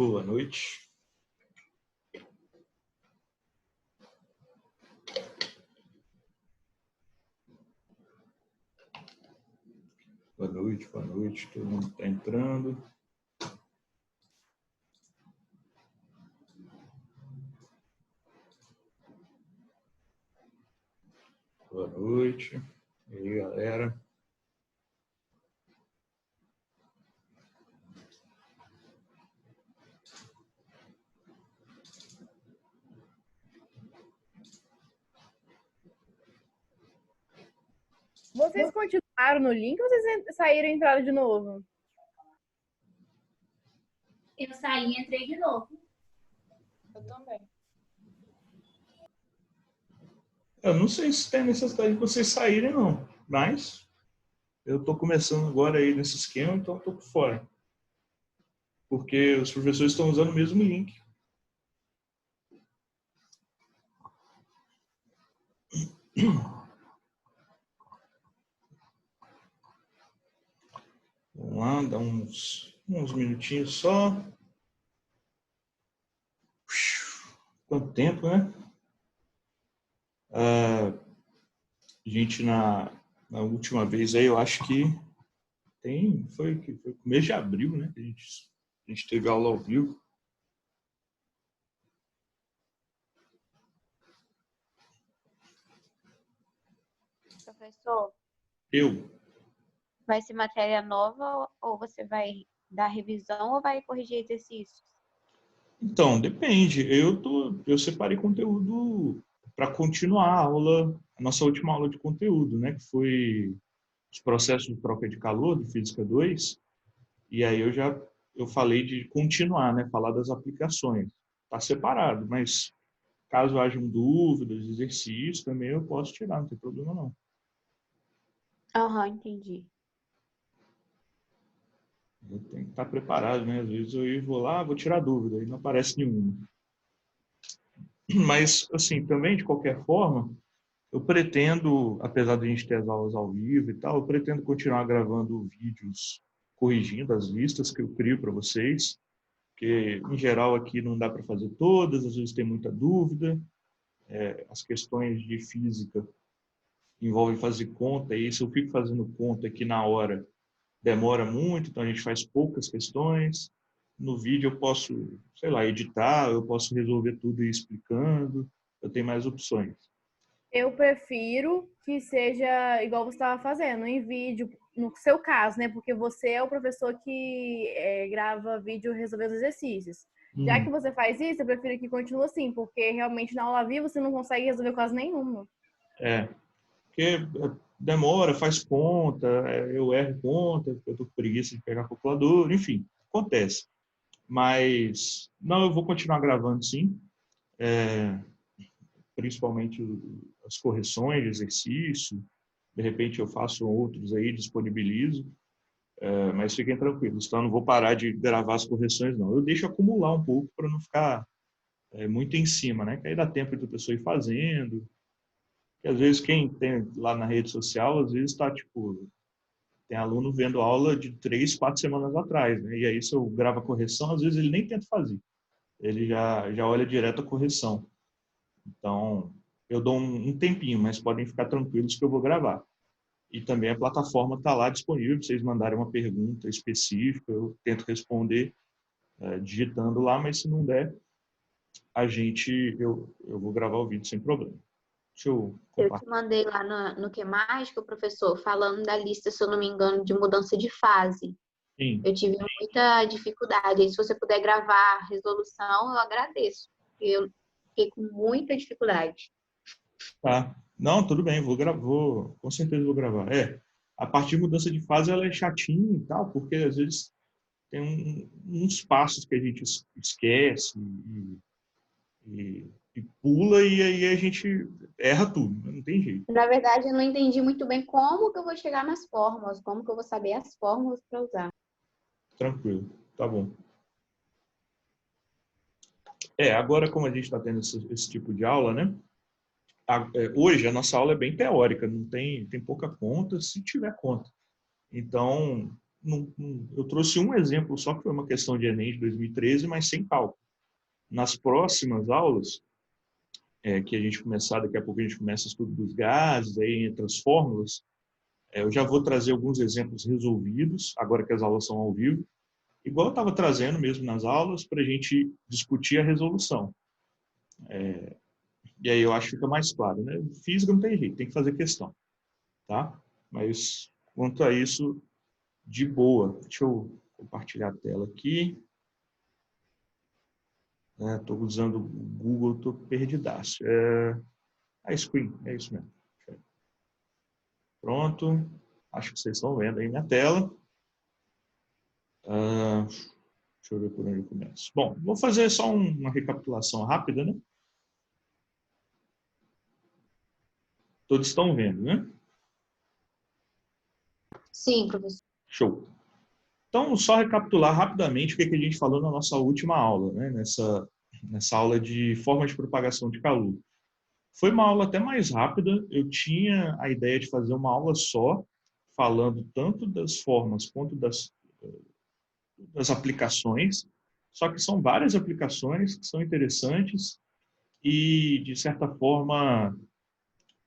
Boa noite. Boa noite. Todo mundo está entrando. Boa noite. E aí, galera? Vocês continuaram no link ou vocês saíram e entraram de novo? Eu saí e entrei de novo. Eu também. Eu não sei se tem necessidade de vocês saírem, não. Mas eu estou começando agora aí nesse esquema, então estou por fora. Porque os professores estão usando o mesmo link. Vamos lá, dá uns minutinhos só. Quanto tempo, né? A gente, na última vez aí, eu acho que foi no mês de abril, né? Que a gente teve aula ao vivo. Professor, Eu? vai ser matéria nova ou você vai dar revisão ou vai corrigir exercícios? Então, depende. Eu separei conteúdo para continuar a aula, a nossa última aula de conteúdo, né? Que foi os processos de troca de calor do Física 2. E aí eu falei de continuar, né? Falar das aplicações. Está separado, mas caso hajam dúvidas, exercícios, também eu posso tirar, não tem problema não. Aham, entendi. Eu tenho que estar preparado, né? Às vezes eu vou lá, vou tirar dúvida, e não aparece nenhuma. Mas, assim, também, de qualquer forma, eu pretendo, apesar de a gente ter as aulas ao vivo e tal, eu pretendo continuar gravando vídeos corrigindo as listas que eu crio para vocês, porque, em geral, aqui não dá para fazer todas, às vezes tem muita dúvida. As questões de física envolvem fazer conta, e se eu fico fazendo conta aqui na hora, demora muito, então a gente faz poucas questões. No vídeo eu posso, sei lá, editar, eu posso resolver tudo e ir explicando, eu tenho mais opções. Eu prefiro que seja igual você estava fazendo, em vídeo, no seu caso, né? Porque você é o professor que grava vídeo resolvendo os exercícios. Já que você faz isso, eu prefiro que continue assim, porque realmente na aula viva você não consegue resolver quase nenhuma. Porque demora, faz conta, eu erro conta, eu tô com preguiça de pegar calculador, enfim, acontece. Mas, não, eu vou continuar gravando sim, principalmente as correções de exercício, de repente eu faço outros aí, disponibilizo, mas fiquem tranquilos, então eu não vou parar de gravar as correções, não. Eu deixo acumular um pouco para não ficar muito em cima, né? Que aí dá tempo de a pessoa ir fazendo. E às vezes quem tem lá na rede social, às vezes está tipo, tem aluno vendo aula de 3, 4 semanas atrás, né? E aí se eu gravo a correção, às vezes ele nem tenta fazer, ele já olha direto a correção. Então eu dou um tempinho, mas podem ficar tranquilos que eu vou gravar. E também a plataforma está lá disponível, para vocês mandarem uma pergunta específica, eu tento responder digitando lá, mas se não der, eu vou gravar o vídeo sem problema. Deixa eu Eu compartilhar. te mandei lá no Que Mais, que o professor, falando da lista, se eu não me engano, de mudança de fase. Sim. Eu tive muita dificuldade. E se você puder gravar a resolução, eu agradeço. Eu fiquei com muita dificuldade. Tá. Não, tudo bem, com certeza vou gravar. A parte de mudança de fase ela é chatinha e tal, porque às vezes tem uns passos que a gente esquece e pula e aí a gente erra tudo, não tem jeito. Na verdade, eu não entendi muito bem como que eu vou chegar nas fórmulas, como que eu vou saber as fórmulas para usar. Tranquilo, tá bom. Agora como a gente está tendo esse tipo de aula, né? Hoje a nossa aula é bem teórica, não tem pouca conta, se tiver conta. Então, eu trouxe um exemplo só, que foi uma questão de Enem de 2013, mas sem cálculo. Nas próximas aulas, que a gente começar, daqui a pouco a gente começa o estudo dos gases, aí entre as fórmulas, eu já vou trazer alguns exemplos resolvidos, agora que as aulas são ao vivo, igual eu estava trazendo mesmo nas aulas, para a gente discutir a resolução. E aí eu acho que fica mais claro, né? Física não tem jeito, tem que fazer questão, tá? Mas quanto a isso, de boa. Deixa eu compartilhar a tela aqui. Estou usando o Google, estou perdidaço. A screen, é isso mesmo. Pronto. Acho que vocês estão vendo aí minha tela. Deixa eu ver por onde eu começo. Bom, vou fazer só uma recapitulação rápida, né? Todos estão vendo, né? Sim, professor. Show. Então, só recapitular rapidamente o que a gente falou na nossa última aula, né? Nessa aula de forma de propagação de calor. Foi uma aula até mais rápida. Eu tinha a ideia de fazer uma aula só, falando tanto das formas quanto das aplicações. Só que são várias aplicações que são interessantes e, de certa forma,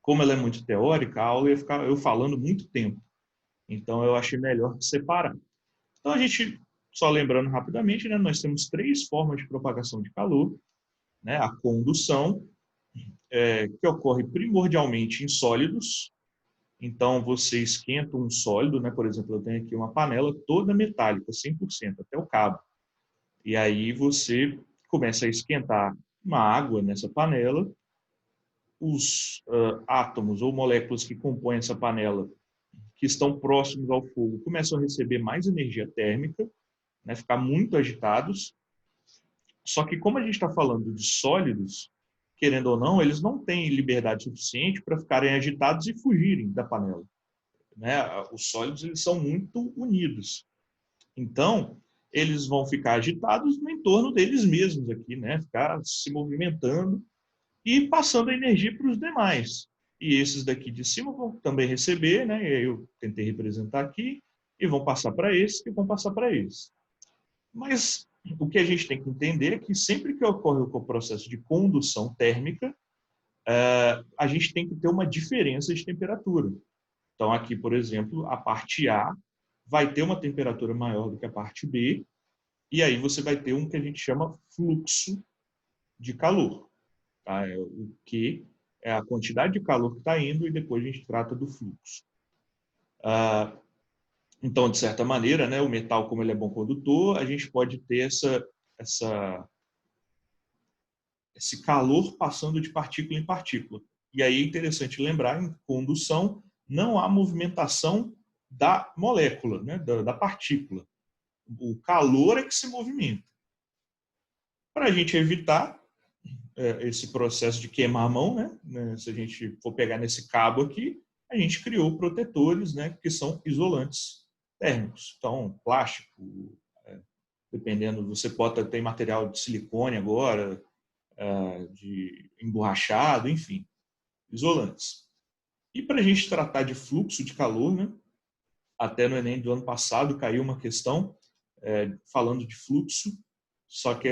como ela é muito teórica, a aula ia ficar eu falando muito tempo. Então, eu achei melhor separar. Então, a gente, só lembrando rapidamente, né, nós temos 3 formas de propagação de calor, né? A condução, que ocorre primordialmente em sólidos. Então, você esquenta um sólido, né? Por exemplo, eu tenho aqui uma panela toda metálica, 100%, até o cabo. E aí você começa a esquentar uma água nessa panela. Os átomos ou moléculas que compõem essa panela, que estão próximos ao fogo, começam a receber mais energia térmica, né? Ficar muito agitados. Só que como a gente está falando de sólidos, querendo ou não, eles não têm liberdade suficiente para ficarem agitados e fugirem da panela, né? Os sólidos, eles são muito unidos. Então, eles vão ficar agitados no entorno deles mesmos aqui, né? Ficar se movimentando e passando a energia para os demais. E esses daqui de cima vão também receber, né? Eu tentei representar aqui, e vão passar para esses, e vão passar para esses. Mas o que a gente tem que entender é que sempre que ocorre o processo de condução térmica, a gente tem que ter uma diferença de temperatura. Então, aqui, por exemplo, a parte A vai ter uma temperatura maior do que a parte B, e aí você vai ter um que a gente chama fluxo de calor. Tá? O Q é a quantidade de calor que está indo, e depois a gente trata do fluxo. Então, de certa maneira, né, o metal, como ele é bom condutor, a gente pode ter esse calor passando de partícula em partícula. E aí é interessante lembrar, em condução, não há movimentação da molécula, né, da partícula. O calor é que se movimenta. Para a gente evitar esse processo de queimar a mão, né, se a gente for pegar nesse cabo aqui, a gente criou protetores, né, que são isolantes térmicos. Então, plástico, dependendo, você pode ter material de silicone agora, de emborrachado, enfim, isolantes. E para a gente tratar de fluxo de calor, né, até no Enem do ano passado caiu uma questão falando de fluxo, só que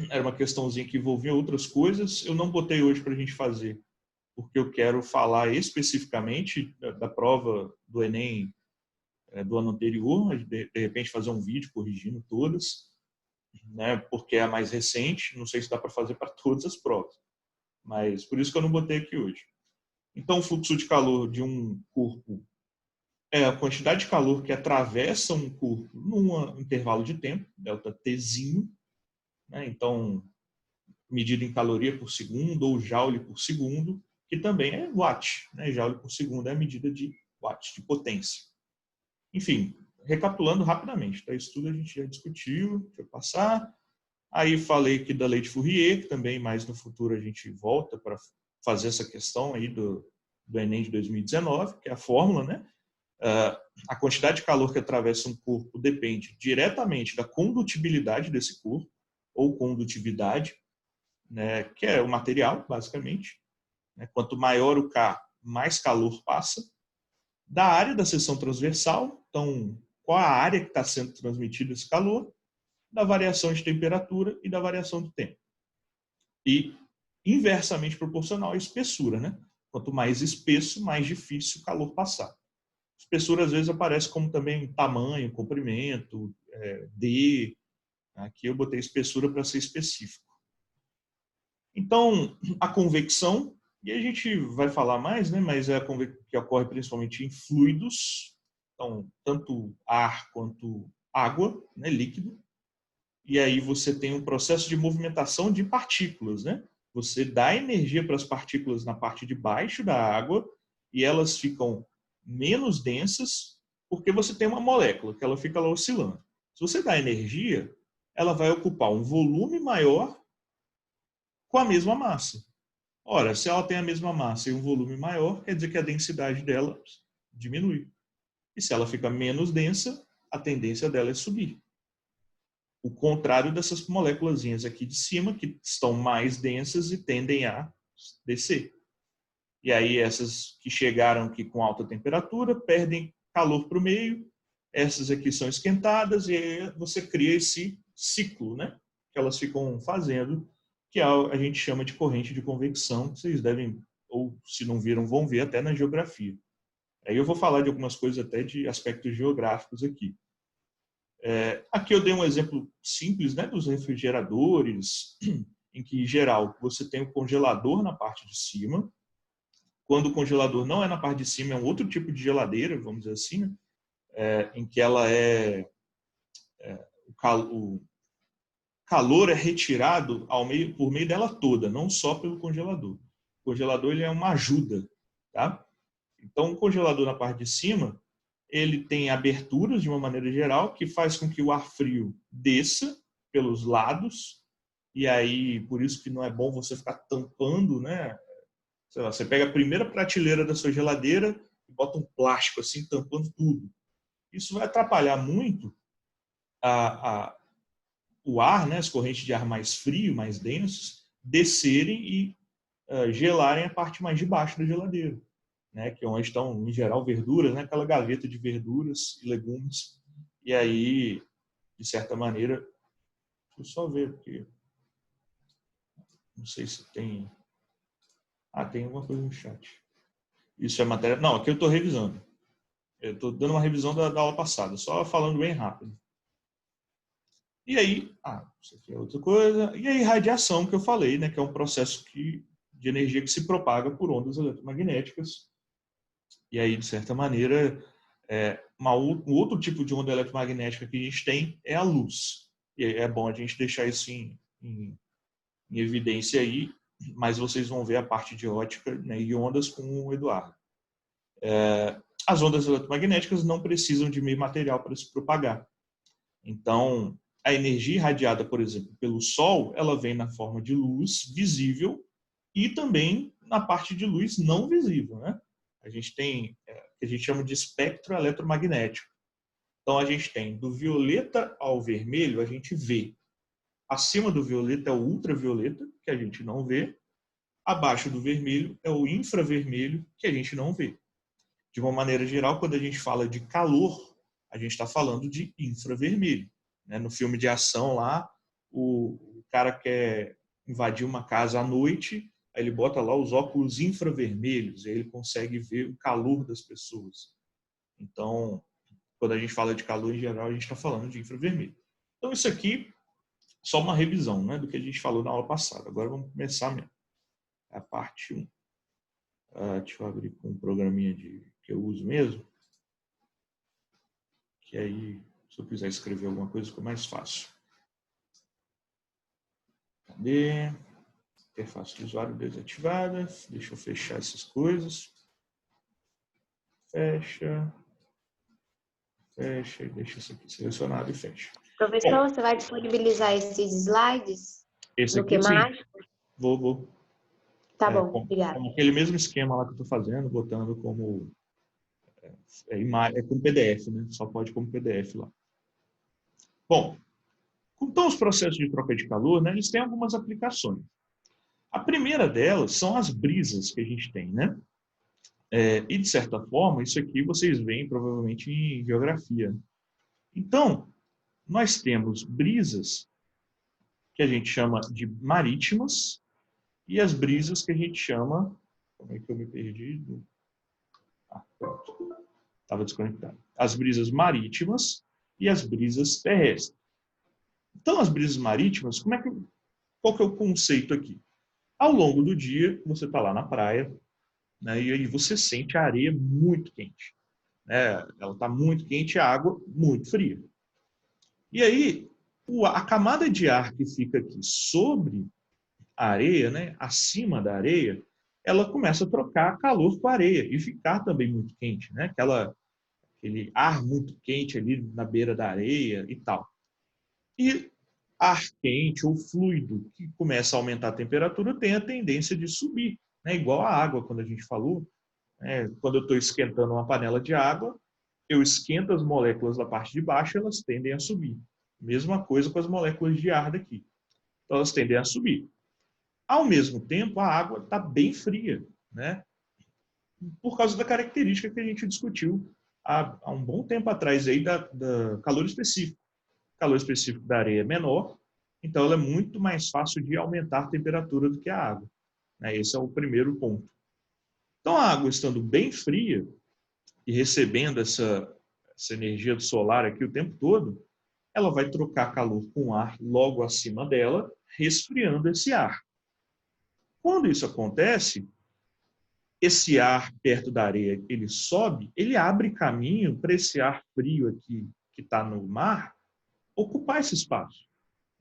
era uma questãozinha que envolvia outras coisas. Eu não botei hoje para a gente fazer, porque eu quero falar especificamente da prova do Enem do ano anterior, de repente fazer um vídeo corrigindo todas, né, porque é a mais recente, não sei se dá para fazer para todas as provas, mas por isso que eu não botei aqui hoje. Então, o fluxo de calor de um corpo é a quantidade de calor que atravessa um corpo num intervalo de tempo, delta Tzinho, né, então, medida em caloria por segundo ou joule por segundo, que também é watt, né, joule por segundo é a medida de watt, de potência. Enfim, recapitulando rapidamente, tá? Isso tudo a gente já discutiu, deixa eu passar. Aí falei aqui da lei de Fourier, que também mais no futuro a gente volta para fazer essa questão aí do Enem de 2019, que é a fórmula, né? A quantidade de calor que atravessa um corpo depende diretamente da condutibilidade desse corpo, ou condutividade, né? Que é o material, basicamente. Né? Quanto maior o K, mais calor passa. Da área da seção transversal, então, qual a área que está sendo transmitido esse calor, da variação de temperatura e da variação do tempo. E inversamente proporcional à espessura, né? Quanto mais espesso, mais difícil o calor passar. Espessura às vezes aparece como também tamanho, comprimento, D. Aqui eu botei espessura para ser específico. Então, a convecção, e a gente vai falar mais, né? Mas é a convecção que ocorre principalmente em fluidos, então, tanto ar quanto água, né? Líquido. E aí você tem um processo de movimentação de partículas, né? Você dá energia para as partículas na parte de baixo da água e elas ficam menos densas porque você tem uma molécula que ela fica lá oscilando. Se você dá energia, ela vai ocupar um volume maior com a mesma massa. Ora, se ela tem a mesma massa e um volume maior, quer dizer que a densidade dela diminui. E se ela fica menos densa, a tendência dela é subir. O contrário dessas moléculas aqui de cima, que estão mais densas e tendem a descer. E aí essas que chegaram aqui com alta temperatura perdem calor para o meio, essas aqui são esquentadas e aí você cria esse ciclo, né? Que elas ficam fazendo, que a gente chama de corrente de convecção, que vocês devem, ou se não viram, vão ver até na geografia. Aí eu vou falar de algumas coisas até de aspectos geográficos aqui. Aqui eu dei um exemplo simples, né, dos refrigeradores, em que, em geral, você tem o congelador na parte de cima. Quando o congelador não é na parte de cima, é um outro tipo de geladeira, vamos dizer assim, né, em que ela o calor é retirado por meio dela toda, não só pelo congelador. O congelador ele é uma ajuda. Tá? Então, o congelador na parte de cima, ele tem aberturas, de uma maneira geral, que faz com que o ar frio desça pelos lados, e aí, por isso que não é bom você ficar tampando, né? Sei lá, você pega a primeira prateleira da sua geladeira e bota um plástico assim, tampando tudo. Isso vai atrapalhar muito o ar, né? As correntes de ar mais frio, mais densos, descerem e gelarem a parte mais de baixo da geladeira. Né, que é onde estão, em geral, verduras, né, aquela gaveta de verduras e legumes. E aí, de certa maneira, deixa eu só ver, porque não sei se tem... tem alguma coisa no chat. Isso é matéria... Não, aqui eu estou revisando. Eu estou dando uma revisão da aula passada, só falando bem rápido. E aí, isso aqui é outra coisa. E aí, radiação, que eu falei, né, que é um processo de energia que se propaga por ondas eletromagnéticas. E aí, de certa maneira, um outro tipo de onda eletromagnética que a gente tem é a luz. E é bom a gente deixar isso em evidência aí, mas vocês vão ver a parte de ótica, né, e ondas com o Eduardo. As ondas eletromagnéticas não precisam de meio material para se propagar. Então, a energia irradiada, por exemplo, pelo Sol, ela vem na forma de luz visível e também na parte de luz não visível, né? A gente tem o que a gente chama de espectro eletromagnético. Então, a gente tem do violeta ao vermelho, a gente vê. Acima do violeta é o ultravioleta, que a gente não vê. Abaixo do vermelho é o infravermelho, que a gente não vê. De uma maneira geral, quando a gente fala de calor, a gente está falando de infravermelho. Né? No filme de ação lá, o cara quer invadir uma casa à noite, aí ele bota lá os óculos infravermelhos e aí ele consegue ver o calor das pessoas. Então, quando a gente fala de calor em geral, a gente está falando de infravermelho. Então, isso aqui só uma revisão, né, do que a gente falou na aula passada. Agora vamos começar mesmo. A parte 1. Deixa eu abrir com um programinha que eu uso mesmo. Que aí, se eu quiser escrever alguma coisa, fica mais fácil. Cadê? Interface de usuário desativada. Deixa eu fechar essas coisas. Fecha. Fecha e deixa isso aqui selecionado e fecha. Professor, você vai disponibilizar esses slides? Esse no aqui, sim. Vou. Tá bom, obrigada. Com aquele mesmo esquema lá que eu estou fazendo, botando como... com PDF, né? Só pode como PDF lá. Bom, então os processos de troca de calor, né, eles têm algumas aplicações. A primeira delas são as brisas que a gente tem, né? E, de certa forma, isso aqui vocês veem provavelmente em geografia. Então, nós temos brisas que a gente chama de marítimas e as brisas que a gente chama... Como é que eu me perdi? Pronto. Estava desconectado. As brisas marítimas e as brisas terrestres. Então, as brisas marítimas, qual que é o conceito aqui? Ao longo do dia, você está lá na praia, né, e aí você sente a areia muito quente. Né? Ela está muito quente e a água muito fria. E aí, a camada de ar que fica aqui sobre a areia, né, acima da areia, ela começa a trocar calor com a areia e ficar também muito quente. Né? Aquele ar muito quente ali na beira da areia e tal. E ar quente ou fluido que começa a aumentar a temperatura tem a tendência de subir, né? Igual a água, quando a gente falou. Né? Quando eu estou esquentando uma panela de água, eu esquento as moléculas da parte de baixo, elas tendem a subir. Mesma coisa com as moléculas de ar daqui. Então, elas tendem a subir. Ao mesmo tempo, a água está bem fria, né? Por causa da característica que a gente discutiu há um bom tempo atrás aí da calor específico. O calor específico da areia é menor, então ela é muito mais fácil de aumentar a temperatura do que a água. Esse é o primeiro ponto. Então, a água estando bem fria e recebendo essa energia do solar aqui o tempo todo, ela vai trocar calor com ar logo acima dela, resfriando esse ar. Quando isso acontece, esse ar perto da areia, ele sobe, ele abre caminho para esse ar frio aqui, que está no mar, ocupar esse espaço.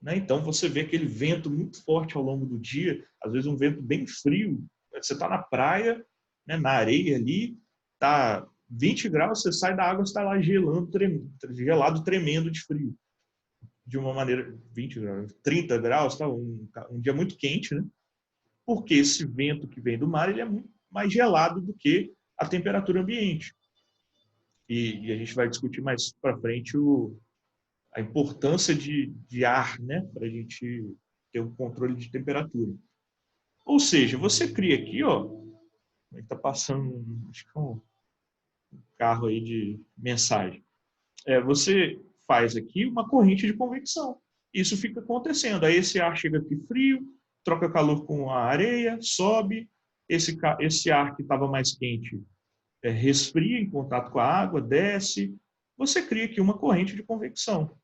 Né? Então, você vê aquele vento muito forte ao longo do dia, às vezes um vento bem frio. Você está na praia, né, na areia ali, está 20 graus, você sai da água, você está lá gelado, tremendo de frio. De uma maneira, 20 graus, 30 graus, tá um dia muito quente, né? Porque esse vento que vem do mar ele é muito mais gelado do que a temperatura ambiente. E a gente vai discutir mais para frente a importância de ar, né, para a gente ter um controle de temperatura. Ou seja, você cria aqui, ó, está passando acho que um carro aí de mensagem. Você faz aqui uma corrente de convecção. Isso fica acontecendo. Aí esse ar chega aqui frio, troca calor com a areia, sobe. Esse ar que estava mais quente resfria em contato com a água, desce. Você cria aqui uma corrente de convecção.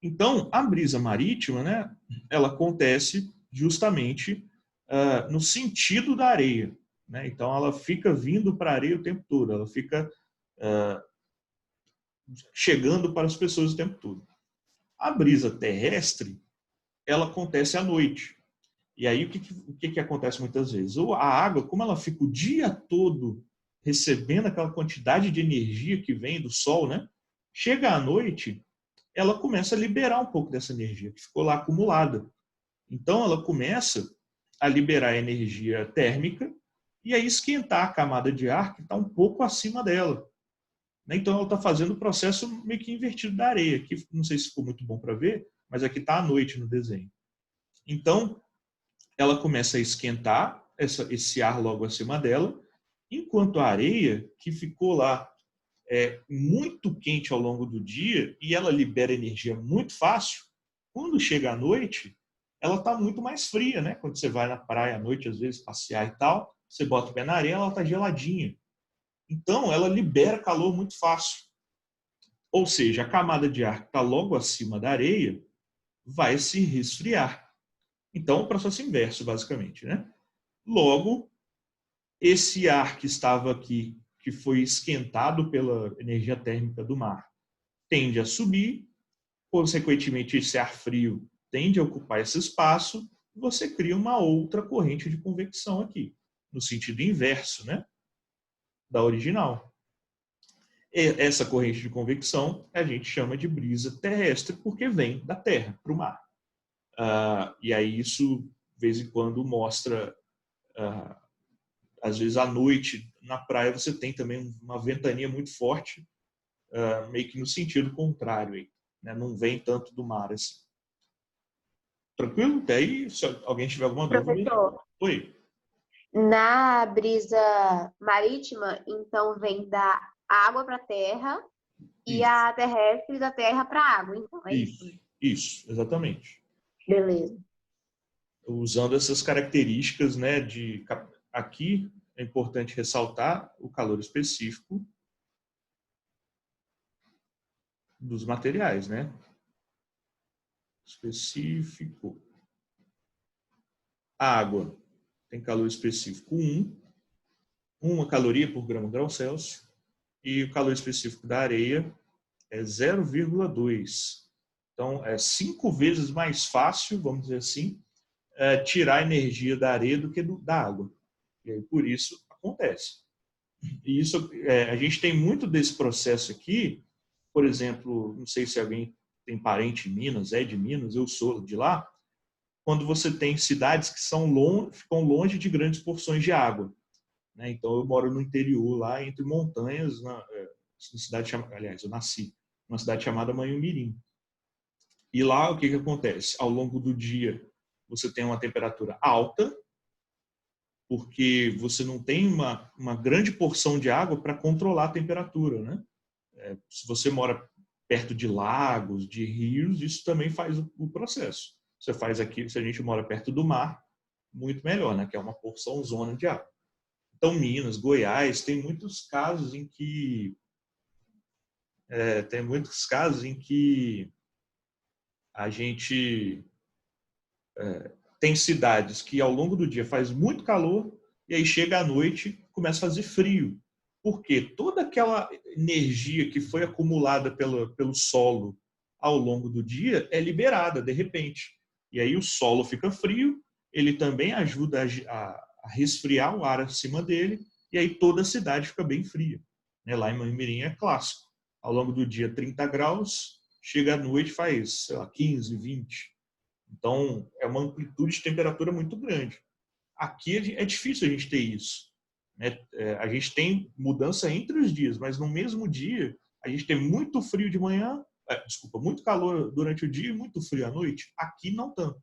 Então, a brisa marítima, né, ela acontece justamente no sentido da areia. Né? Então, ela fica vindo para a areia o tempo todo, ela fica chegando para as pessoas o tempo todo. A brisa terrestre, ela acontece à noite. E aí, o que acontece muitas vezes? A água, como ela fica o dia todo recebendo aquela quantidade de energia que vem do sol, né? Chega à noite, ela começa a liberar um pouco dessa energia que ficou lá acumulada. Então, ela começa a liberar energia térmica e aí esquentar a camada de ar que está um pouco acima dela. Então, ela está fazendo o processo meio que invertido da areia. Aqui, não sei se ficou muito bom para ver, mas aqui está à noite no desenho. Então, ela começa a esquentar esse ar logo acima dela, enquanto a areia, que ficou lá muito quente ao longo do dia e ela libera energia muito fácil, quando chega à noite, ela está muito mais fria, né? Quando você vai na praia à noite, às vezes, passear e tal, você bota o pé na areia, ela está geladinha. Então, ela libera calor muito fácil. Ou seja, a camada de ar que está logo acima da areia vai se resfriar. Então, o processo inverso, basicamente, né? Logo, esse ar que estava aqui, que foi esquentado pela energia térmica do mar, tende a subir, consequentemente, esse ar frio tende a ocupar esse espaço, e você cria uma outra corrente de convecção aqui, no sentido inverso, né, da original. Essa corrente de convecção a gente chama de brisa terrestre, porque vem da Terra para o mar. E aí isso, de vez em quando, mostra... às vezes, à noite, na praia, você tem também uma ventania muito forte, meio que no sentido contrário. Aí, né? Não vem tanto do mar assim. Tranquilo? Até aí, se alguém tiver alguma dúvida... Professor, Oi. Na brisa marítima, então vem da água para a terra e Isso, a terrestre da terra para a água. Então, é isso. isso, exatamente. Beleza. Usando essas características, né, aqui é importante ressaltar o calor específico dos materiais, né? Específico. A água tem calor específico 1 caloria por grau Celsius, e o calor específico da areia é 0,2. Então, é 5 vezes mais fácil, vamos dizer assim, tirar a energia da areia do que da água. E aí, por isso, acontece. E isso, a gente tem muito desse processo aqui. Por exemplo, não sei se alguém tem parente em Minas, é de Minas, eu sou de lá. Quando você tem cidades que ficam longe de grandes porções de água, né? Então, eu moro no interior, lá entre montanhas, na cidade chamada, aliás, eu nasci numa cidade chamada Manhumirim. E lá, o que acontece? Ao longo do dia, você tem uma temperatura alta, porque você não tem uma grande porção de água para controlar a temperatura, né? Se você mora perto de lagos, de rios, isso também faz o processo. Você faz aqui, se a gente mora perto do mar, muito melhor, né? Que é uma porção zona de água. Então, Minas, Goiás, tem muitos casos em que a gente tem cidades que ao longo do dia faz muito calor e aí chega à noite começa a fazer frio. Porque toda aquela energia que foi acumulada pelo solo ao longo do dia é liberada de repente. E aí o solo fica frio, ele também ajuda a resfriar o ar acima dele, e aí toda a cidade fica bem fria. Lá em Manhumirim é clássico. Ao longo do dia 30 graus, chega à noite faz, sei lá, 15, 20. Então, é uma amplitude de temperatura muito grande. Aqui é difícil a gente ter isso, né? A gente tem mudança entre os dias, mas no mesmo dia, a gente tem muito frio de manhã, muito calor durante o dia e muito frio à noite. Aqui não tanto,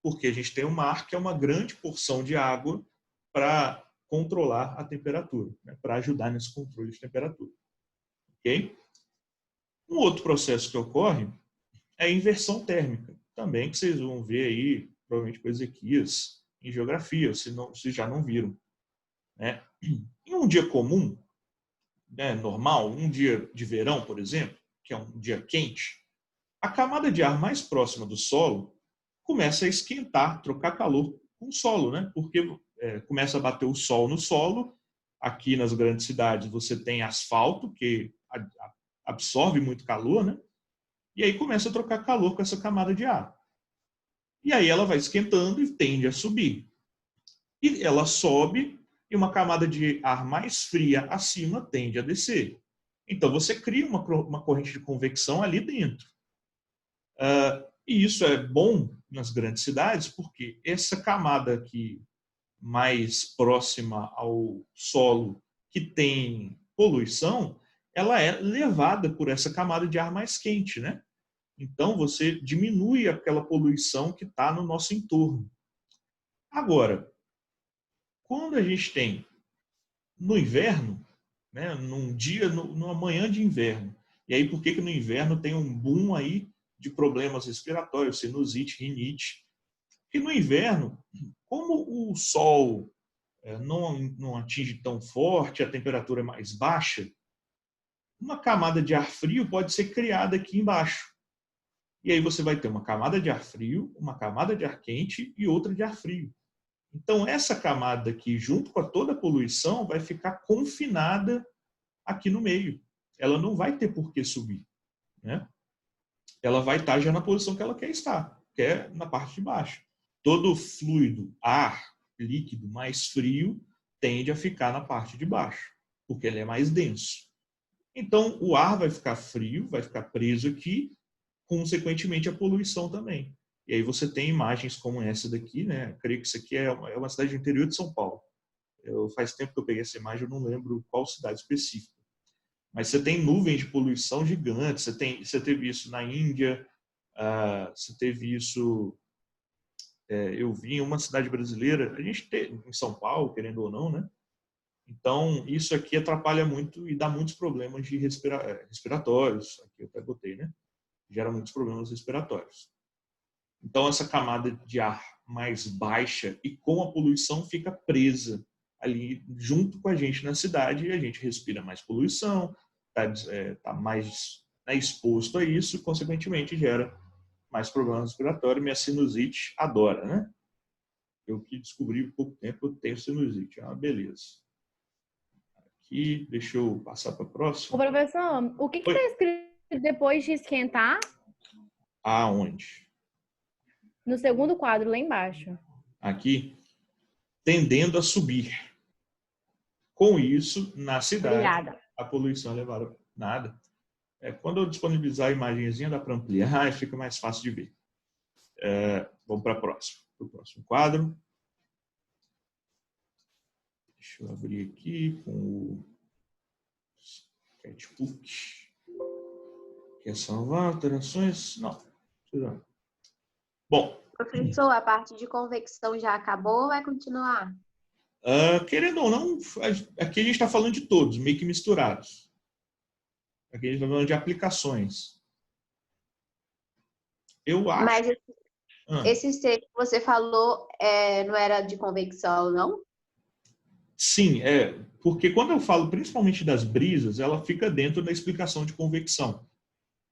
porque a gente tem o mar, que é uma grande porção de água para controlar a temperatura, né? Para ajudar nesse controle de temperatura. Ok? Um outro processo que ocorre é a inversão térmica, também que vocês vão ver aí, provavelmente com Ezequias, em geografia, se já não viram. Né? Em um dia comum, né, normal, um dia de verão, por exemplo, que é um dia quente, a camada de ar mais próxima do solo começa a esquentar, trocar calor com o solo, né? Porque começa a bater o sol no solo. Aqui nas grandes cidades você tem asfalto, que absorve muito calor, né? E aí começa a trocar calor com essa camada de ar. E aí ela vai esquentando e tende a subir. E ela sobe e uma camada de ar mais fria acima tende a descer. Então você cria uma corrente de convecção ali dentro. E isso é bom nas grandes cidades porque essa camada aqui mais próxima ao solo que tem poluição, ela é levada por essa camada de ar mais quente, né? Então, você diminui aquela poluição que está no nosso entorno. Agora, quando a gente tem no inverno, né, num dia, numa manhã de inverno, e aí por que no inverno tem um boom aí de problemas respiratórios, sinusite, rinite? Porque no inverno, como o sol não atinge tão forte, a temperatura é mais baixa, uma camada de ar frio pode ser criada aqui embaixo. E aí você vai ter uma camada de ar frio, uma camada de ar quente e outra de ar frio. Então, essa camada aqui, junto com toda a poluição, vai ficar confinada aqui no meio. Ela não vai ter por que subir, né? Ela vai estar já na posição que ela quer estar, que é na parte de baixo. Todo fluido, ar, líquido mais frio, tende a ficar na parte de baixo, porque ele é mais denso. Então, o ar vai ficar frio, vai ficar preso aqui, consequentemente a poluição também. E aí você tem imagens como essa daqui, né? Eu creio que isso aqui é uma cidade do interior de São Paulo. Faz tempo que eu peguei essa imagem, eu não lembro qual cidade específica. Mas você tem nuvens de poluição gigantes, você teve isso na Índia, você teve isso eu vi em uma cidade brasileira, a gente tem em São Paulo, querendo ou não, né? Então, isso aqui atrapalha muito e dá muitos problemas de respiratórios. Aqui eu até botei, né? Gera muitos problemas respiratórios. Então, essa camada de ar mais baixa e com a poluição fica presa ali junto com a gente na cidade e a gente respira mais poluição, está mais exposto a isso e, consequentemente, gera mais problemas respiratórios. Minha sinusite adora, né? Eu que descobri há pouco tempo, eu tenho sinusite. É uma beleza. Aqui, deixa eu passar para a próxima. Ô, professor, o que está escrito depois de esquentar? Aonde? No segundo quadro, lá embaixo. Aqui, tendendo a subir. Com isso, na cidade, Obrigada. a poluição é levada nada. Quando eu disponibilizar a imagenzinha, dá para ampliar e fica mais fácil de ver. Vamos para o próximo quadro. Deixa eu abrir aqui com o Sketchbook. Quer salvar alterações? Não. Bom. Professor, a parte de convecção já acabou ou vai continuar? Querendo ou não, aqui a gente está falando de todos, meio que misturados. Aqui a gente está falando de aplicações. Eu acho... Mas esse C que você falou não era de convecção, não? Sim, porque quando eu falo principalmente das brisas, ela fica dentro da explicação de convecção.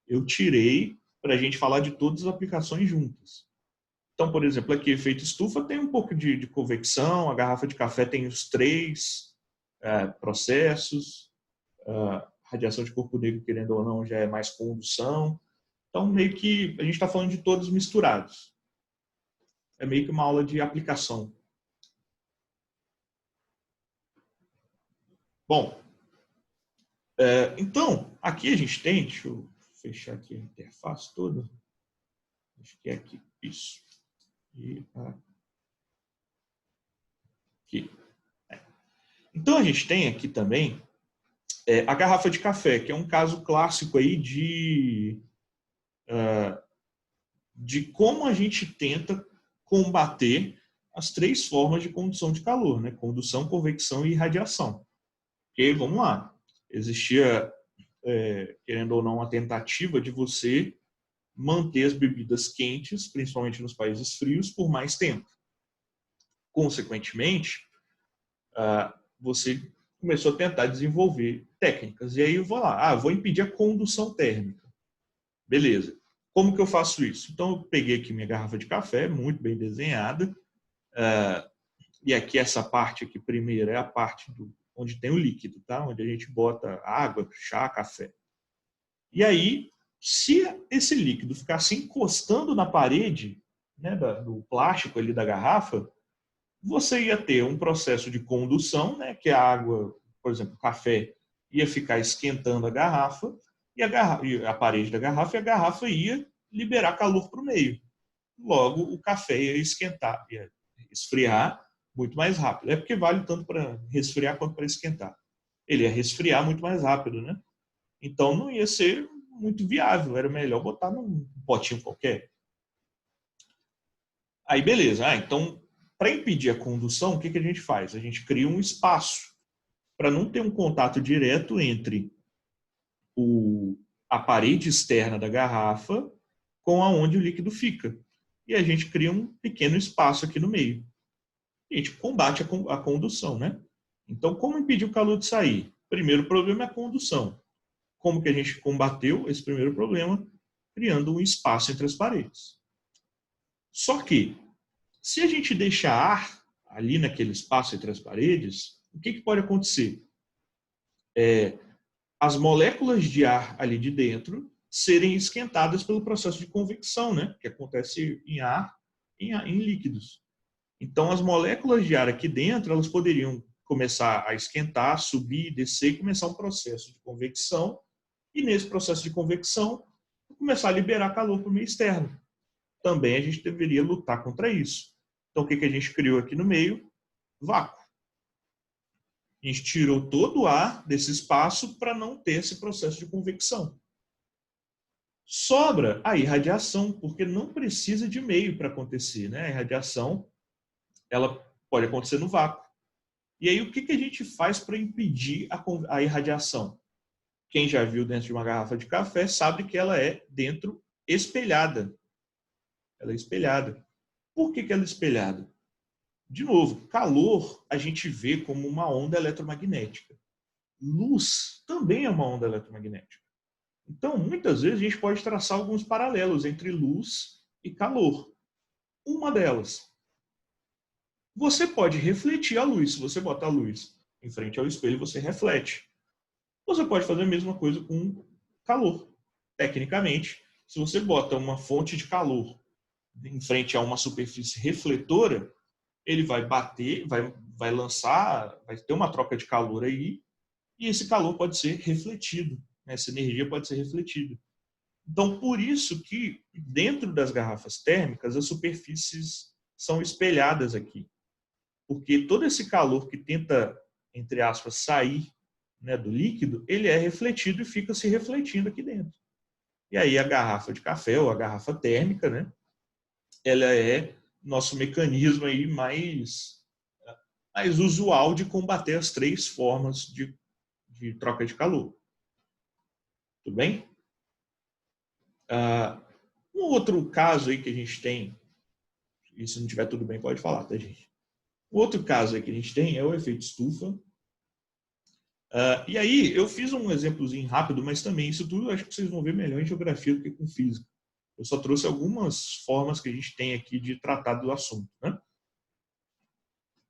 Eu tirei para a gente falar de todas as aplicações juntas. Então, por exemplo, aqui efeito estufa tem um pouco de convecção, a garrafa de café tem os 3 processos, radiação de corpo negro, querendo ou não, já é mais condução. Então, meio que a gente está falando de todos misturados. É meio que uma aula de aplicação. Bom, então, aqui a gente tem, deixa eu fechar aqui a interface toda. Acho que é aqui, isso. E aqui. Então, a gente tem aqui também a garrafa de café, que é um caso clássico aí de como a gente tenta combater as 3 formas de condução de calor, né? Condução, convecção e radiação. Porque, vamos lá, existia, querendo ou não, uma tentativa de você manter as bebidas quentes, principalmente nos países frios, por mais tempo. Consequentemente, você começou a tentar desenvolver técnicas. E aí eu vou lá, vou impedir a condução térmica. Beleza. Como que eu faço isso? Então, eu peguei aqui minha garrafa de café, muito bem desenhada. E aqui, essa parte aqui primeiro é a parte onde tem o líquido, tá? Onde a gente bota água, chá, café. E aí, se esse líquido ficasse encostando na parede, né, do plástico ali da garrafa, você ia ter um processo de condução, né, que a água, por exemplo, o café, ia ficar esquentando a garrafa, e a parede da garrafa, e a garrafa ia liberar calor para o meio. Logo, o café ia esquentar, ia esfriar muito mais rápido. É porque vale tanto para resfriar quanto para esquentar. Ele ia resfriar muito mais rápido, né? Então, não ia ser muito viável. Era melhor botar num potinho qualquer. Aí, beleza. Então, para impedir a condução, o que a gente faz? A gente cria um espaço para não ter um contato direto entre a parede externa da garrafa com aonde o líquido fica. E a gente cria um pequeno espaço aqui no meio. E a gente combate a condução, né? Então, como impedir o calor de sair? Primeiro problema é a condução. Como que a gente combateu esse primeiro problema? Criando um espaço entre as paredes. Só que, se a gente deixar ar ali naquele espaço entre as paredes, o que pode acontecer? As moléculas de ar ali de dentro serem esquentadas pelo processo de convecção, né? Que acontece em ar, em líquidos. Então, as moléculas de ar aqui dentro, elas poderiam começar a esquentar, subir, descer e começar um processo de convecção. E nesse processo de convecção, começar a liberar calor para o meio externo. Também a gente deveria lutar contra isso. Então, o que a gente criou aqui no meio? Vácuo. A gente tirou todo o ar desse espaço para não ter esse processo de convecção. Sobra a irradiação, porque não precisa de meio para acontecer, né? A irradiação, ela pode acontecer no vácuo. E aí, o que a gente faz para impedir a irradiação? Quem já viu dentro de uma garrafa de café sabe que ela é dentro espelhada. Ela é espelhada. Por que ela é espelhada? De novo, calor a gente vê como uma onda eletromagnética. Luz também é uma onda eletromagnética. Então, muitas vezes, a gente pode traçar alguns paralelos entre luz e calor. Uma delas, você pode refletir a luz. Se você botar a luz em frente ao espelho, você reflete. Você pode fazer a mesma coisa com calor. Tecnicamente, se você bota uma fonte de calor em frente a uma superfície refletora, ele vai bater, vai lançar, vai ter uma troca de calor aí, e esse calor pode ser refletido. Essa energia pode ser refletida. Então, por isso que dentro das garrafas térmicas, as superfícies são espelhadas aqui. Porque todo esse calor que tenta, entre aspas, sair, né, do líquido, ele é refletido e fica se refletindo aqui dentro. E aí a garrafa de café, ou a garrafa térmica, né, ela é nosso mecanismo aí mais usual de combater as três formas de troca de calor. Tudo bem? Um outro caso aí que a gente tem, e se não tiver tudo bem, pode falar, tá, gente? O outro caso aí que a gente tem é o efeito estufa. E aí, eu fiz um exemplozinho rápido, mas também isso tudo eu acho que vocês vão ver melhor em geografia do que com física. Eu só trouxe algumas formas que a gente tem aqui de tratar do assunto, né?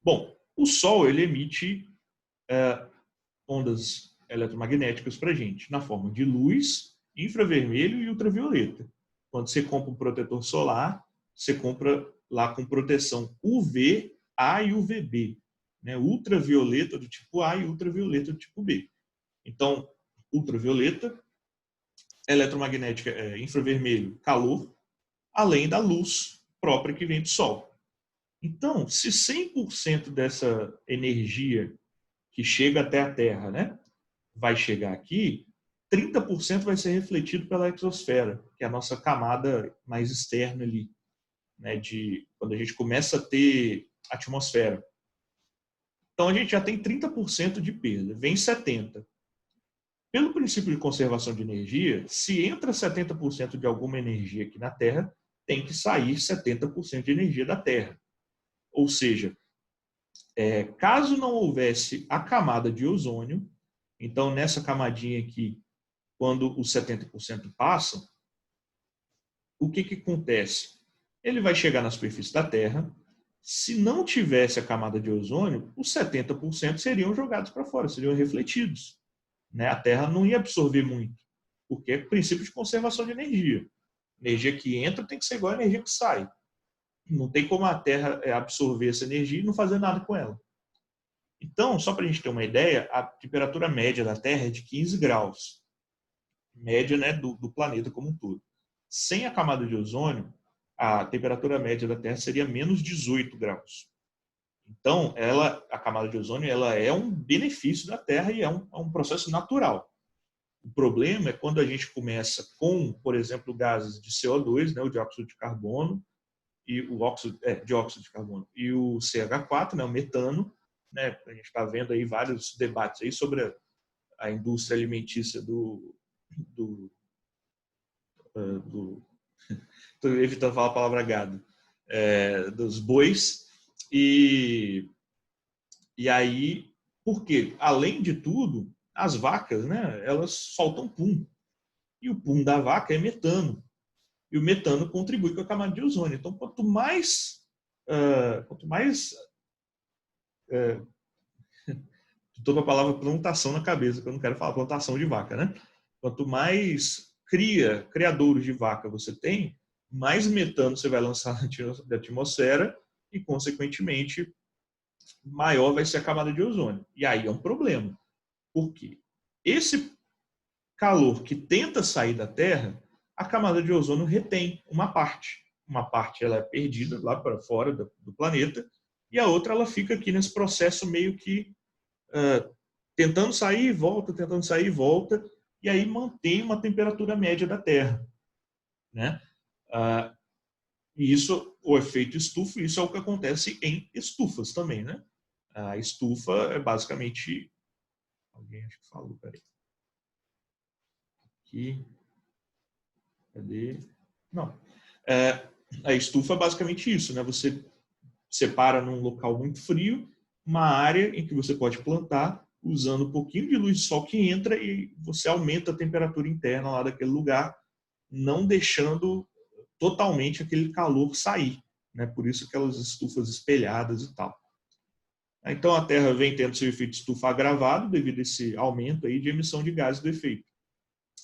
Bom, o Sol ele emite ondas eletromagnéticas para a gente, na forma de luz, infravermelho e ultravioleta. Quando você compra um protetor solar, você compra lá com proteção UV, A e UVB. Né? Ultravioleta do tipo A e ultravioleta do tipo B. Então, ultravioleta, eletromagnética, infravermelho, calor, além da luz própria que vem do Sol. Então, se 100% dessa energia que chega até a Terra, né, vai chegar aqui, 30% vai ser refletido pela exosfera, que é a nossa camada mais externa ali, né, quando a gente começa a ter atmosfera. Então, a gente já tem 30% de perda, vem 70%. Pelo princípio de conservação de energia, se entra 70% de alguma energia aqui na Terra, tem que sair 70% de energia da Terra. Ou seja, caso não houvesse a camada de ozônio, então nessa camadinha aqui, quando os 70% passam, o que acontece? Ele vai chegar na superfície da Terra. Se não tivesse a camada de ozônio, os 70% seriam jogados para fora, seriam refletidos. Né? A Terra não ia absorver muito, porque é princípio de conservação de energia. Energia que entra tem que ser igual a energia que sai. Não tem como a Terra absorver essa energia e não fazer nada com ela. Então, só para a gente ter uma ideia, a temperatura média da Terra é de 15 graus. Média, né, do planeta como um todo. Sem a camada de ozônio, a temperatura média da Terra seria menos 18 graus. Então, a camada de ozônio ela é um benefício da Terra e é um processo natural. O problema é quando a gente começa com, por exemplo, gases de CO2, né, o dióxido de carbono, e o dióxido de carbono, e o CH4, né, o metano, né, a gente está vendo aí vários debates aí sobre a indústria alimentícia estou evitando falar a palavra gado, dos bois, e aí, por quê? Além de tudo, as vacas, né, elas soltam pum, e o pum da vaca é metano, e o metano contribui com a camada de ozônio. Então, quanto mais estou com a palavra plantação na cabeça, que eu não quero falar plantação de vaca, né? Quanto mais criadouros de vaca você tem, mais metano você vai lançar na atmosfera e, consequentemente, maior vai ser a camada de ozônio. E aí é um problema. Por quê? Esse calor que tenta sair da Terra, a camada de ozônio retém uma parte. Uma parte ela é perdida lá para fora do planeta e a outra ela fica aqui nesse processo meio que tentando sair e volta, e aí mantém uma temperatura média da Terra. né? E isso, o efeito estufa, isso é o que acontece em estufas também, né? A estufa é basicamente... Alguém acho que falou, peraí. Aqui. Cadê? Não. A estufa é basicamente isso, né? Você separa num local muito frio uma área em que você pode plantar usando um pouquinho de luz de sol que entra e você aumenta a temperatura interna lá daquele lugar, não deixando totalmente aquele calor sair, né? Por isso aquelas estufas espelhadas e tal. Então a Terra vem tendo seu efeito estufa agravado devido a esse aumento aí de emissão de gases do efeito.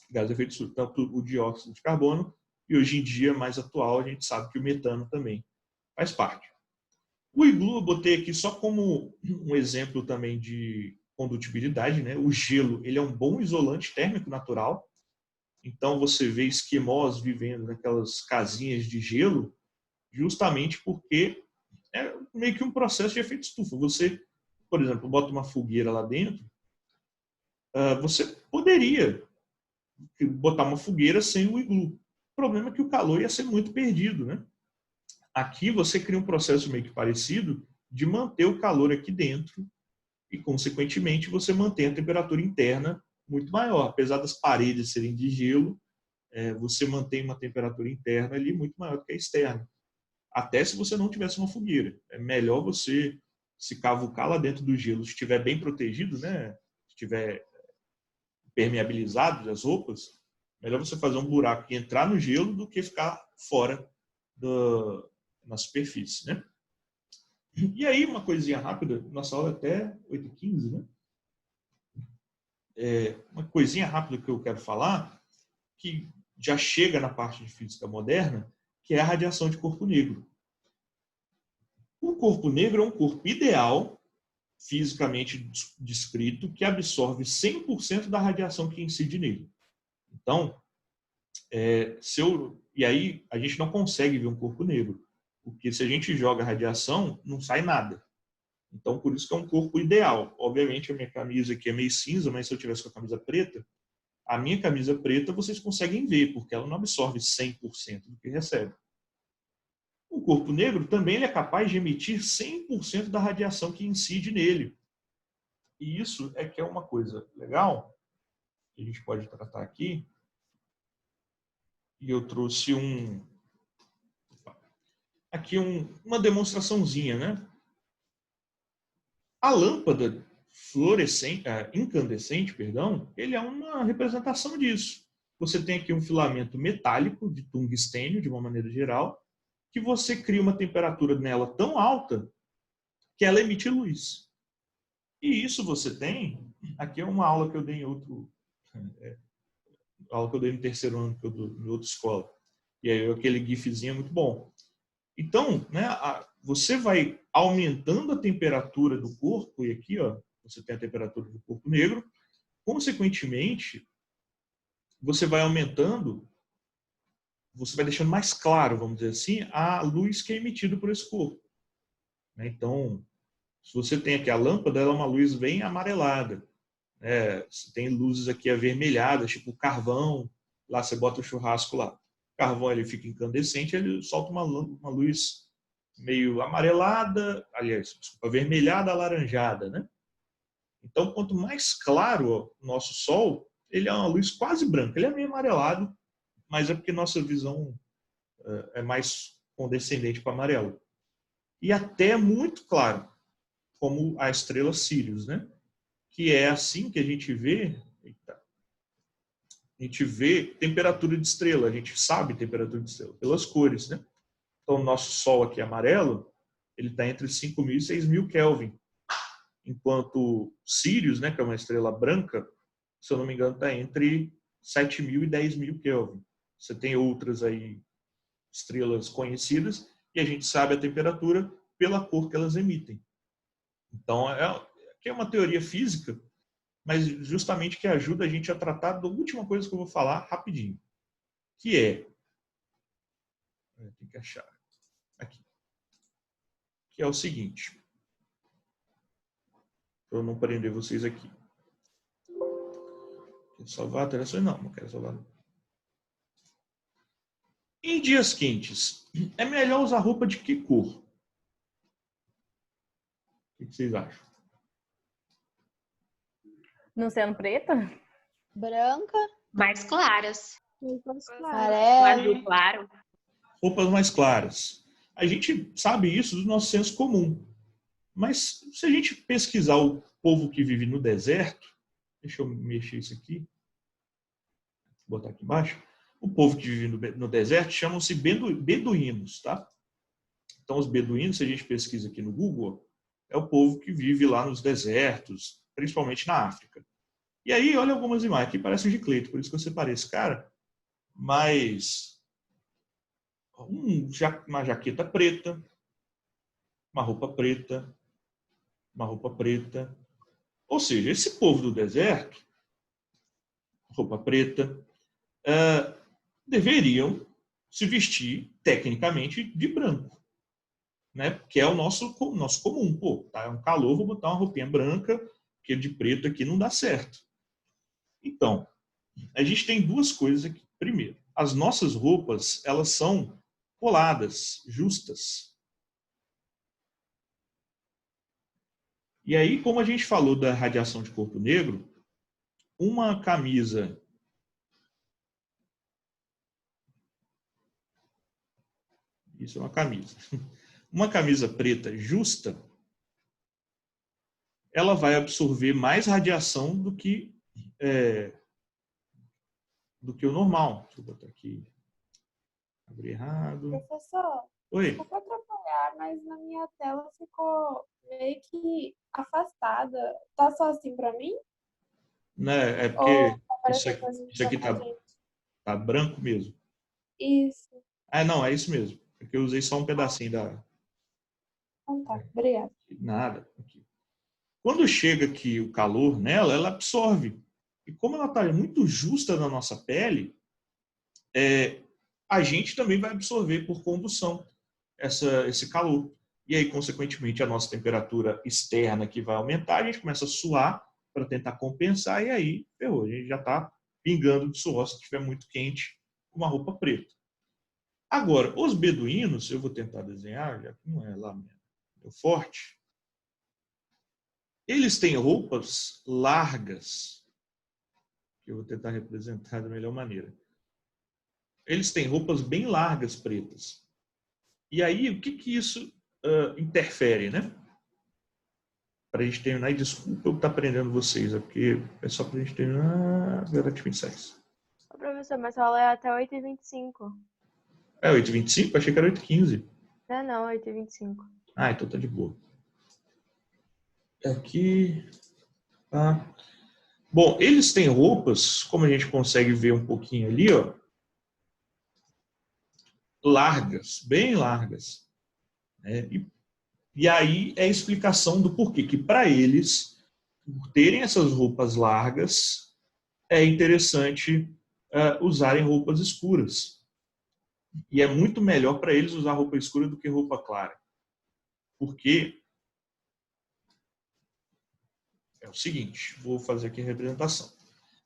Gases do efeito estufa, tanto o dióxido de carbono e hoje em dia, mais atual, a gente sabe que o metano também faz parte. O iglu eu botei aqui só como um exemplo também de condutibilidade, né? O gelo, ele é um bom isolante térmico natural. Então você vê esquimós vivendo naquelas casinhas de gelo, justamente porque é meio que um processo de efeito estufa. Você, por exemplo, bota uma fogueira lá dentro, você poderia botar uma fogueira sem o iglu. O problema é que o calor ia ser muito perdido, né? Aqui você cria um processo meio que parecido de manter o calor aqui dentro e, consequentemente, você mantém a temperatura interna muito maior. Apesar das paredes serem de gelo, você mantém uma temperatura interna ali muito maior do que a externa. Até se você não tivesse uma fogueira. É melhor você se cavucar lá dentro do gelo, se estiver bem protegido, né? Se estiver permeabilizado as roupas, melhor você fazer um buraco e entrar no gelo do que ficar fora na superfície, né? E aí, uma coisinha rápida, nossa aula é até 8h15, né? Uma coisinha rápida que eu quero falar, que já chega na parte de física moderna, que é a radiação de corpo negro. O corpo negro é um corpo ideal, fisicamente descrito, que absorve 100% da radiação que incide nele. Então, e aí a gente não consegue ver um corpo negro, porque se a gente joga radiação, não sai nada. Então, por isso que é um corpo ideal. Obviamente, a minha camisa aqui é meio cinza, mas se eu tivesse com a camisa preta, a minha camisa preta vocês conseguem ver, porque ela não absorve 100% do que recebe. O corpo negro também ele é capaz de emitir 100% da radiação que incide nele. E isso é que é uma coisa legal, que a gente pode tratar aqui. E eu trouxe aqui uma demonstraçãozinha, né? A lâmpada incandescente, ele é uma representação disso. Você tem aqui um filamento metálico de tungstênio, de uma maneira geral, que você cria uma temperatura nela tão alta que ela emite luz. E isso você tem, aqui é uma aula que eu dei aula que eu dei no terceiro ano que eu dou em outra escola. E aí aquele gifzinho é muito bom. Então, né, você vai aumentando a temperatura do corpo, e aqui ó, você tem a temperatura do corpo negro, consequentemente, você vai aumentando, você vai deixando mais claro, vamos dizer assim, a luz que é emitida por esse corpo. Então, se você tem aqui a lâmpada, ela é uma luz bem amarelada. Você tem luzes aqui avermelhadas, tipo carvão, lá você bota o churrasco lá. O carvão ele fica incandescente, ele solta uma luz meio amarelada, aliás, desculpa, avermelhada, alaranjada, né? Então, quanto mais claro o nosso Sol, ele é uma luz quase branca. Ele é meio amarelado, mas é porque nossa visão é mais condescendente para amarelo. E até muito claro, como a estrela Sirius, né? Que é assim que a gente vê... A gente vê temperatura de estrela, a gente sabe temperatura de estrela pelas cores, né? Então, o nosso Sol aqui amarelo, ele está entre 5.000 e 6.000 Kelvin. Enquanto Sirius, né, que é uma estrela branca, se eu não me engano, está entre 7.000 e 10.000 Kelvin. Você tem outras aí, estrelas conhecidas, e a gente sabe a temperatura pela cor que elas emitem. Então, aqui é uma teoria física, mas justamente que ajuda a gente a tratar da última coisa que eu vou falar rapidinho, que é... Tem que achar aqui. Que é o seguinte, para eu não prender vocês aqui. Quer salvar alterações? Não quero salvar. Em dias quentes, é melhor usar roupa de que cor? O que vocês acham? Não sendo preta? Branca, Mais claras. amarela. Azul claro. Roupas mais claras. A gente sabe isso do nosso senso comum. Mas se a gente pesquisar o povo que vive no deserto, deixa eu mexer isso aqui, vou botar aqui embaixo. O povo que vive no deserto chamam-se beduínos, tá? Então, os beduínos, se a gente pesquisa aqui no Google, é o povo que vive lá nos desertos, principalmente na África. E aí, olha algumas imagens aqui, parecem de Cleito, por isso que eu separei esse cara. Mas uma jaqueta preta, uma roupa preta, uma roupa preta. Ou seja, esse povo do deserto, roupa preta, deveriam se vestir tecnicamente de branco, né? Que é o nosso comum. Pô, tá um calor, vou botar uma roupinha branca, porque de preto aqui não dá certo. Então, a gente tem duas coisas aqui. Primeiro, as nossas roupas, elas são coladas, justas. E aí, como a gente falou da radiação de corpo negro, uma camisa isso é uma camisa. Uma camisa preta justa, ela vai absorver mais radiação do que o normal. Deixa eu botar aqui. Abri errado. Professor, Oi. desculpa atrapalhar, mas na minha tela ficou meio que afastada. Tá só assim pra mim? Né? É Ou porque tá isso aparecendo aqui, coisa isso aqui pra gente? tá branco mesmo. Isso. Ah, não, é isso mesmo. Porque eu usei só um pedacinho da... Então tá, obrigada. Nada. Aqui. Quando chega aqui o calor nela, ela absorve. E como ela está muito justa na nossa pele, a gente também vai absorver por combustão esse calor. E aí, consequentemente, a nossa temperatura externa que vai aumentar, a gente começa a suar para tentar compensar, e aí, ferrou, a gente já está pingando de suor se estiver muito quente com uma roupa preta. Agora, os beduínos, eu vou tentar desenhar, já que não é lá meu forte, eles têm roupas largas, que eu vou tentar representar da melhor maneira. Eles têm roupas bem largas pretas. E aí, o que isso interfere, né? Para a gente terminar, e desculpa eu estar aprendendo vocês, porque é só para a gente terminar. Verdade 26. Ô, professor, mas a aula é até 8h25. É 8h25? Achei que era 8h15. Não, 8h25. Ah, então tá de boa. Aqui. Tá. Bom, eles têm roupas, como a gente consegue ver um pouquinho ali, ó, largas, bem largas. Né? E aí é a explicação do porquê que para eles, por terem essas roupas largas, é interessante usarem roupas escuras. E é muito melhor para eles usar roupa escura do que roupa clara. Porque é o seguinte, vou fazer aqui a representação.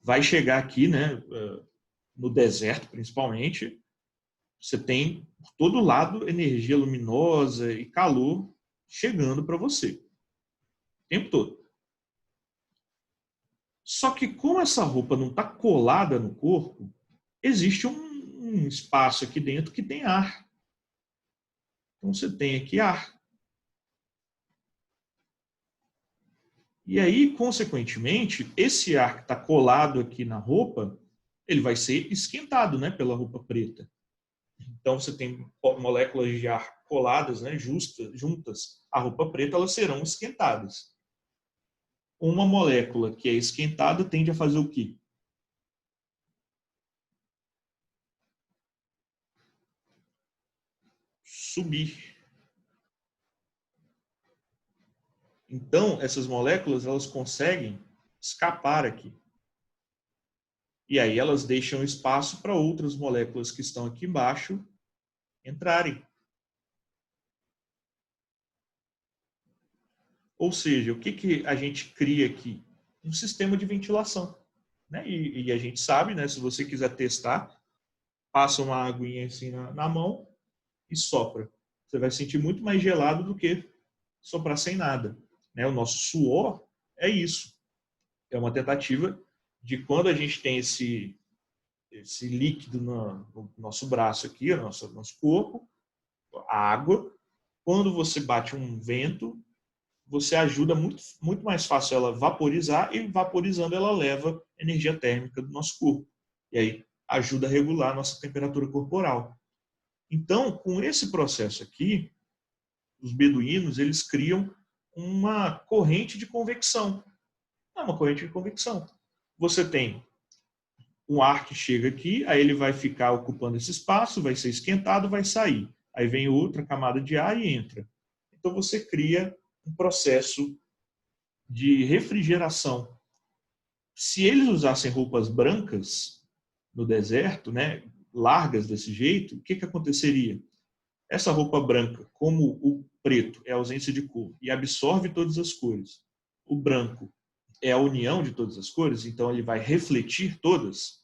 Vai chegar aqui, né, no deserto principalmente, você tem por todo lado energia luminosa e calor chegando para você. O tempo todo. Só que como essa roupa não está colada no corpo, existe um espaço aqui dentro que tem ar. Então você tem aqui ar. E aí, consequentemente, esse ar que está colado aqui na roupa, ele vai ser esquentado, né, pela roupa preta. Então você tem moléculas de ar coladas, né, juntas à roupa preta, elas serão esquentadas. Uma molécula que é esquentada tende a fazer o quê? Subir. Então, essas moléculas, elas conseguem escapar aqui. E aí elas deixam espaço para outras moléculas que estão aqui embaixo entrarem. Ou seja, o que a gente cria aqui? Um sistema de ventilação. Né? E a gente sabe, né, se você quiser testar, passa uma aguinha assim na mão e sopra. Você vai sentir muito mais gelado do que soprar sem nada, né? O nosso suor é isso. É uma tentativa de quando a gente tem esse líquido no nosso braço aqui, no nosso corpo, a água, quando você bate um vento, você ajuda muito mais fácil ela vaporizar e vaporizando ela leva energia térmica do nosso corpo. E aí ajuda a regular a nossa temperatura corporal. Então, com esse processo aqui, os beduínos, eles criam uma corrente de convecção. É uma corrente de convecção. Você tem um ar que chega aqui, aí ele vai ficar ocupando esse espaço, vai ser esquentado, vai sair. Aí vem outra camada de ar e entra. Então você cria um processo de refrigeração. Se eles usassem roupas brancas no deserto, né, largas desse jeito, o que aconteceria? Essa roupa branca, como o preto é a ausência de cor e absorve todas as cores, o branco é a união de todas as cores, então ele vai refletir todas.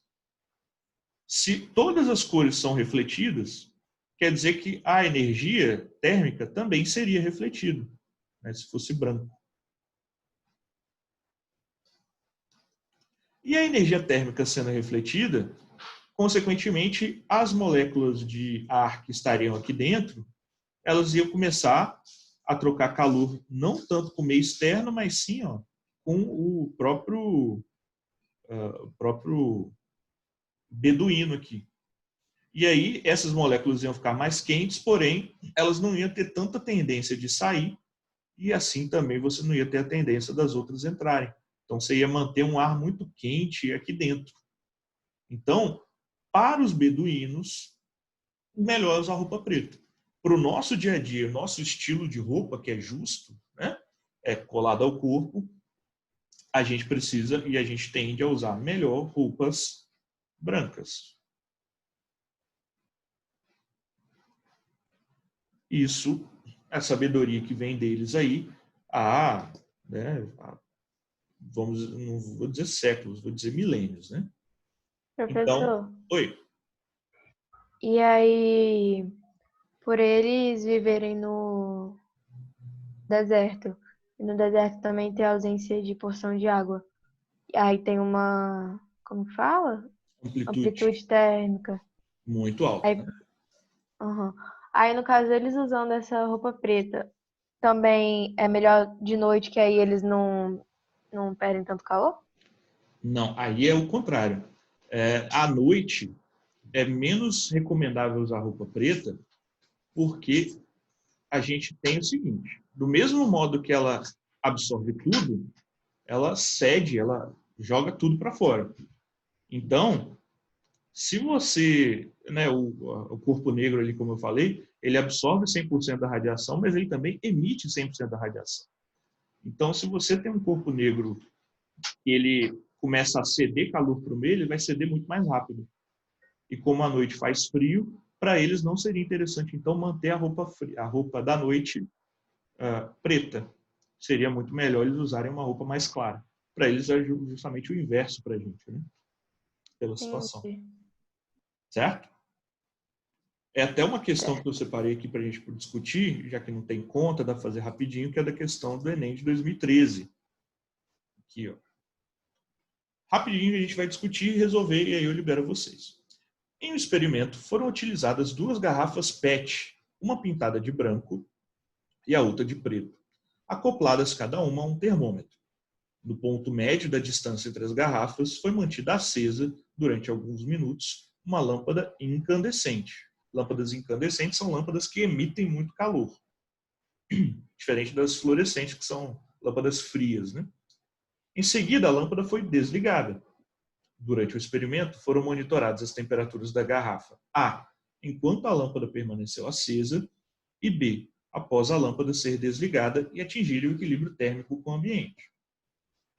Se todas as cores são refletidas, quer dizer que a energia térmica também seria refletida, né, se fosse branco. E a energia térmica sendo refletida, consequentemente, as moléculas de ar que estariam aqui dentro, elas iam começar a trocar calor, não tanto com o meio externo, mas sim com o próprio beduíno aqui. E aí, essas moléculas iam ficar mais quentes, porém, elas não iam ter tanta tendência de sair, e assim também você não ia ter a tendência das outras entrarem. Então, você ia manter um ar muito quente aqui dentro. Então, para os beduínos, melhor é usar roupa preta. Para o nosso dia a dia, nosso estilo de roupa, que é justo, né, é colado ao corpo, a gente precisa e a gente tende a usar melhor roupas brancas. Isso, a sabedoria que vem deles aí, não vou dizer séculos, vou dizer milênios, né? Professor, Então, oi. E aí, por eles viverem no deserto, e no deserto também tem ausência de porção de água. E aí tem uma, como que fala? Amplitude térmica. Muito alta. Aí, né? Aí, no caso, eles usando essa roupa preta, também é melhor de noite, que aí eles não perdem tanto calor? Não, aí é o contrário. À noite, é menos recomendável usar roupa preta, porque a gente tem o seguinte, do mesmo modo que ela absorve tudo, ela cede, ela joga tudo para fora. Então, se você, né, o corpo negro ali, como eu falei, ele absorve 100% da radiação, mas ele também emite 100% da radiação. Então, se você tem um corpo negro e ele começa a ceder calor para o meio, ele vai ceder muito mais rápido. E como a noite faz frio, para eles não seria interessante, então, manter a roupa da noite preta. Seria muito melhor eles usarem uma roupa mais clara. Para eles é justamente o inverso para a gente, né? Pela situação. Certo? É até uma questão que eu separei aqui para a gente discutir, já que não tem conta, dá para fazer rapidinho, que é da questão do Enem de 2013. Aqui, ó. Rapidinho a gente vai discutir e resolver, e aí eu libero vocês. Em um experimento, foram utilizadas 2 garrafas PET, uma pintada de branco e a outra de preto, acopladas cada uma a um termômetro. No ponto médio da distância entre as garrafas, foi mantida acesa, durante alguns minutos, uma lâmpada incandescente. Lâmpadas incandescentes são lâmpadas que emitem muito calor, diferente das fluorescentes, que são lâmpadas frias, né? Em seguida, a lâmpada foi desligada. Durante o experimento, foram monitoradas as temperaturas da garrafa A, enquanto a lâmpada permaneceu acesa, e B, após a lâmpada ser desligada e atingir o equilíbrio térmico com o ambiente.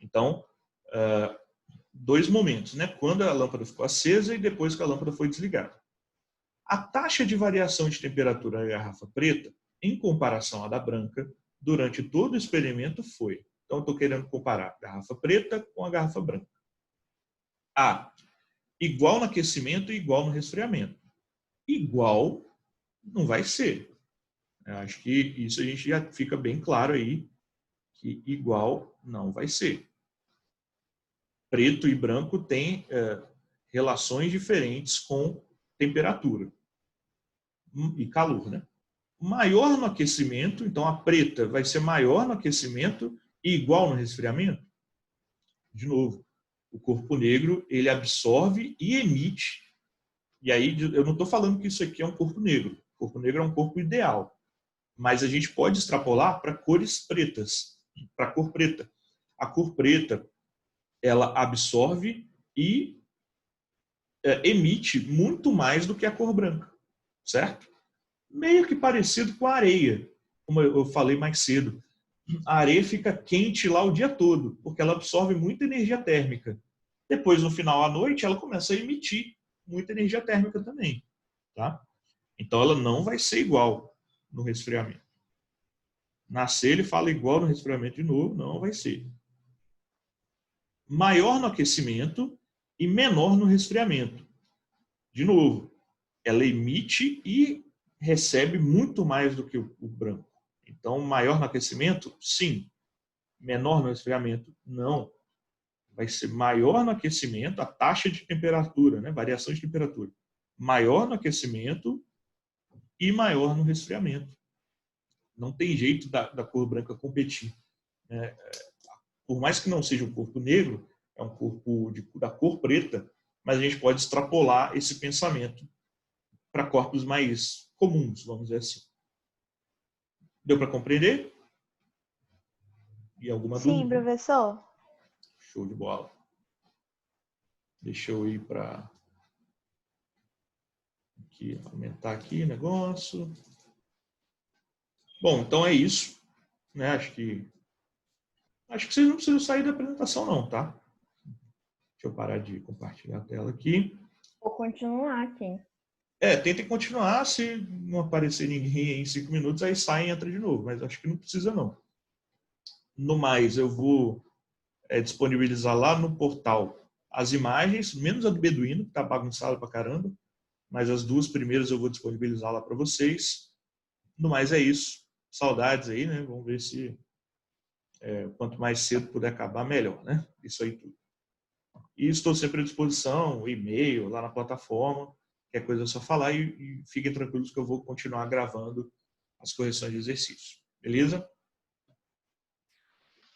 Então, 2 momentos, né? Quando a lâmpada ficou acesa e depois que a lâmpada foi desligada. A taxa de variação de temperatura da garrafa preta, em comparação à da branca, durante todo o experimento foi. Então, estou querendo comparar a garrafa preta com a garrafa branca. A, igual no aquecimento e igual no resfriamento. igual não vai ser. Eu acho que isso a gente já fica bem claro aí, que igual não vai ser. Preto e branco têm relações diferentes com temperatura e calor, né? Maior no aquecimento, então a preta vai ser maior no aquecimento e igual no resfriamento. De novo, o corpo negro, ele absorve e emite. E aí, eu não estou falando que isso aqui é um corpo negro. O corpo negro é um corpo ideal. Mas a gente pode extrapolar para cores pretas, para a cor preta. A cor preta, ela absorve e emite muito mais do que a cor branca, certo? Meio que parecido com a areia, como eu falei mais cedo. A areia fica quente lá o dia todo, porque ela absorve muita energia térmica. Depois, no final à noite, ela começa a emitir muita energia térmica também, tá? Então, ela não vai ser igual no resfriamento. Nascer, ele fala igual no resfriamento de novo, não vai ser. Maior no aquecimento e menor no resfriamento. De novo, ela emite e recebe muito mais do que o branco. Então, maior no aquecimento, sim. Menor no resfriamento, não. Vai ser maior no aquecimento, a taxa de temperatura, né? Variação de temperatura. Maior no aquecimento e maior no resfriamento. Não tem jeito da cor branca competir. Por mais que não seja um corpo negro, é um corpo da cor preta, mas a gente pode extrapolar esse pensamento para corpos mais comuns, vamos dizer assim. Deu para compreender? E alguma Sim, dúvida? professor. Show de bola. Deixa eu ir para aumentar aqui o negócio. Bom, então é isso, né? Acho que vocês não precisam sair da apresentação não, tá? Deixa eu parar de compartilhar a tela aqui. Vou continuar aqui. Tentem continuar, se não aparecer ninguém em 5 minutos, aí sai e entra de novo, mas acho que não precisa não. No mais, eu vou disponibilizar lá no portal as imagens, menos a do Beduíno, que tá bagunçada pra caramba, mas as duas primeiras eu vou disponibilizar lá para vocês. No mais é isso. Saudades aí, né? Vamos ver se quanto mais cedo puder acabar, melhor, né? Isso aí tudo. E estou sempre à disposição, e-mail, lá na plataforma, qualquer coisa é só falar e fiquem tranquilos que eu vou continuar gravando as correções de exercício. Beleza?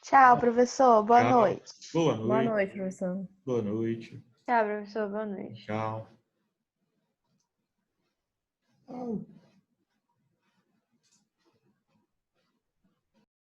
Tchau, professor. Boa Tchau. noite. Boa noite. Boa noite, professor. Boa noite. Tchau, professor. Boa noite. Tchau.